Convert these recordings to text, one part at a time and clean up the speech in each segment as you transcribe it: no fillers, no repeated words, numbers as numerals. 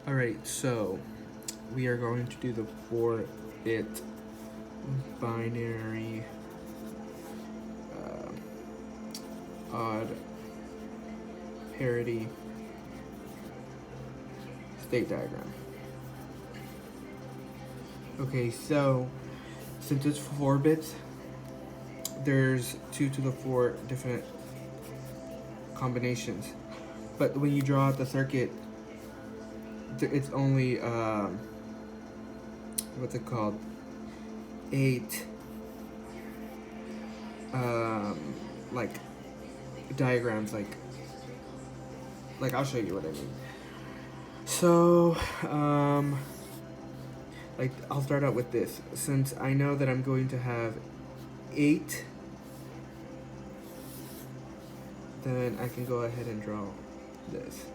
Alright, so we are going to do the 4-bit binary odd parity state diagram. Okay, so since it's 4 bits, there's 2 to the 4 different combinations. But when you draw out the circuit, it's only what's it called? 8 like diagrams, like I'll show you what I mean. So like I'll start out with this. Since I know that I'm going to have 8, then I can go ahead and draw this.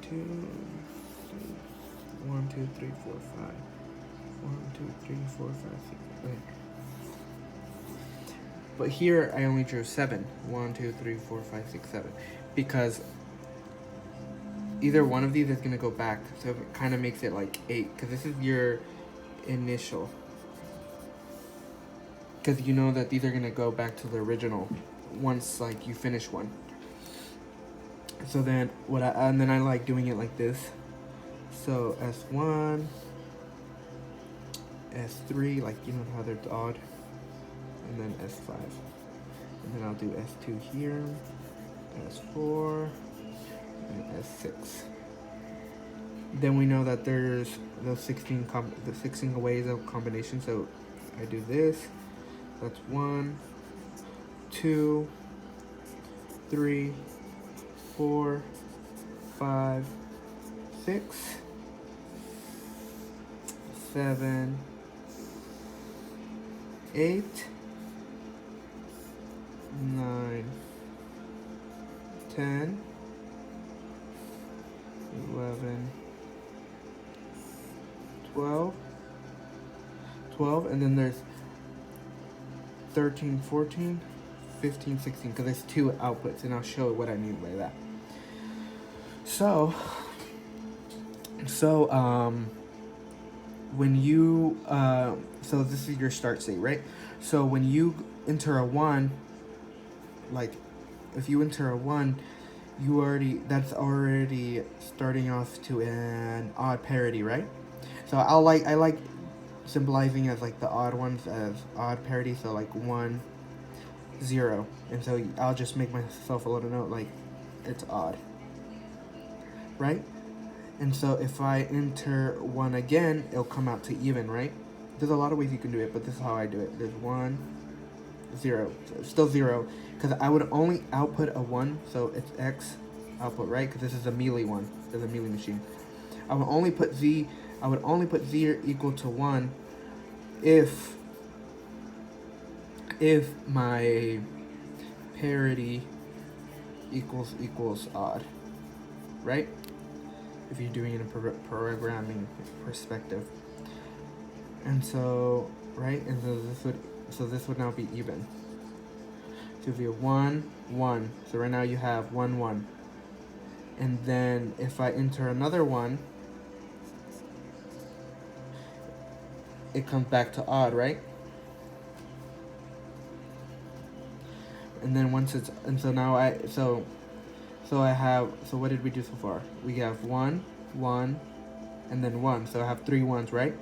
1, 2, 3, 4, 5. 1, 2, 3, 4, 5, 6. Okay. But here I only drew 7. 1, 2, 3, 4, 5, 6, 7. Because either one of these is going to go back. So it kind of makes it like 8. Because this is your initial. Because you know that these are going to go back to the original once like you finish one. So then and then I like doing it like this. So S1, S3, like you know how they're odd, and then S5, and then I'll do S2 here, S4, and S6. Then we know that there's those 16 ways of combination. So I do this. That's 1, 2, 3, 4, 5, 6, 7, 8, 9, 10, 11, 12, and then there's 13, 14, 15, 16, because there's 2 outputs, and I'll show what I mean by that. So when you so this is your start state, right? So when you enter a 1, like if you enter a 1, that's already starting off to an odd parity, right? So I like symbolizing as like the odd ones as odd parity. So like 1, 0, and so I'll just make myself a little note like it's odd, right? And so if I enter 1 again, it'll come out to even, right? There's a lot of ways you can do it, but this is how I do it. There's 1, 0, so still 0, because I would only output a 1, so it's X output, right? Because this is a melee one. There's a melee machine. I would only put Z equal to 1 if my parity equals odd, right? If you're doing it in a programming perspective. And so, right, and so this would now be even. So if you have 1, 1, so right now you have 1, 1. And then if I enter another 1, it comes back to odd, right? And then once it's, and so now so what did we do so far? We have 1, 1, and then 1. So I have 3 1s, right?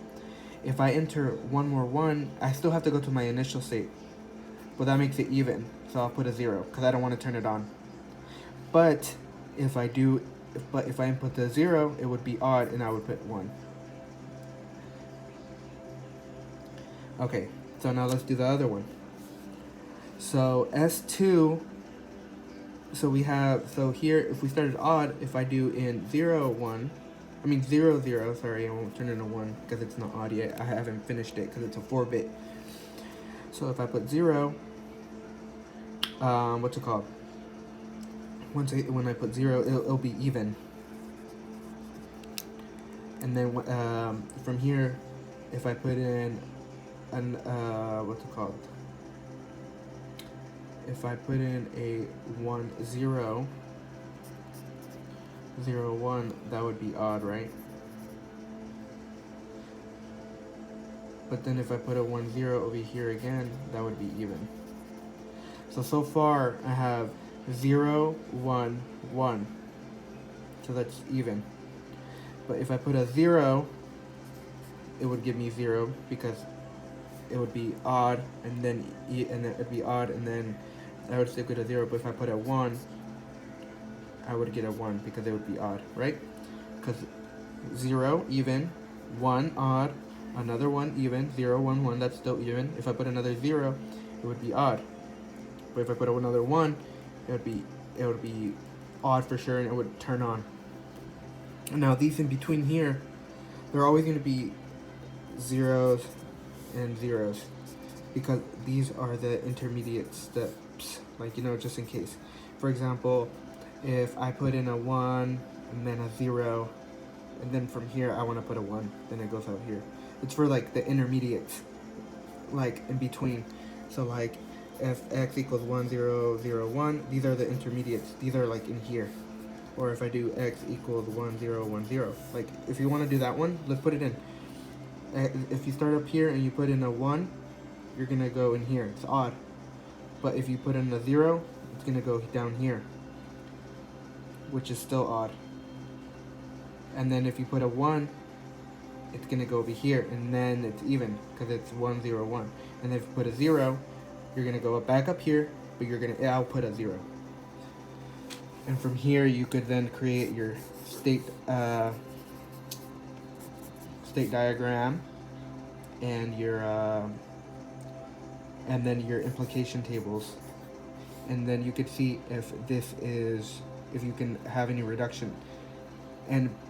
If I enter one more 1, I still have to go to my initial state. But that makes it even. So I'll put a 0 because I don't want to turn it on. But if I input the 0, it would be odd and I would put 1. Okay, so now let's do the other one. So S2, so here, if we started odd, if I do in 0, 1, I mean 0, 0, sorry, I won't turn it into 1 because it's not odd yet. I haven't finished it because it's a 4-bit. So if I put 0, what's it called? When I put 0, it'll be even. And then from here, if I put in what's it called? If I put in a 1, 0, 0, 1, that would be odd, right? But then if I put a 1, 0 over here again, that would be even. So far I have 0, 1, 1. So that's even. But if I put a 0, it would give me 0 because it would be odd, and then it would be odd, and then I would still get a 0. But if I put a 1, I would get a 1 because it would be odd, right? Because 0, even, 1, odd, another 1, even, 0, 1, 1, that's still even. If I put another 0, it would be odd. But if I put another 1, it would be odd for sure, and it would turn on. Now these in between here, they're always going to be zeros and zeros because these are the intermediate steps, like, you know, just in case. For example, if I put in a 1 and then a 0, and then from here I want to put a 1, then it goes out here. It's for like the intermediates, like in between. So like if x equals 1, 0, 0, 1, these are the intermediates. These are like in here. Or if I do x equals 1, 0, 1, 0. Like if you want to do that one, let's put it in. If you start up here and you put in a 1, you're going to go in here. It's odd. But if you put in a 0, it's going to go down here, which is still odd. And then if you put a 1, it's going to go over here, and then it's even because it's 1, 0, 1. And if you put a 0, you're going to go back up here, but you're going to output a 0. And from here you could then create your state diagram and your and then your implication tables, and then you could see if you can have any reduction.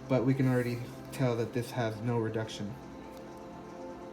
But we can already tell that this has no reduction.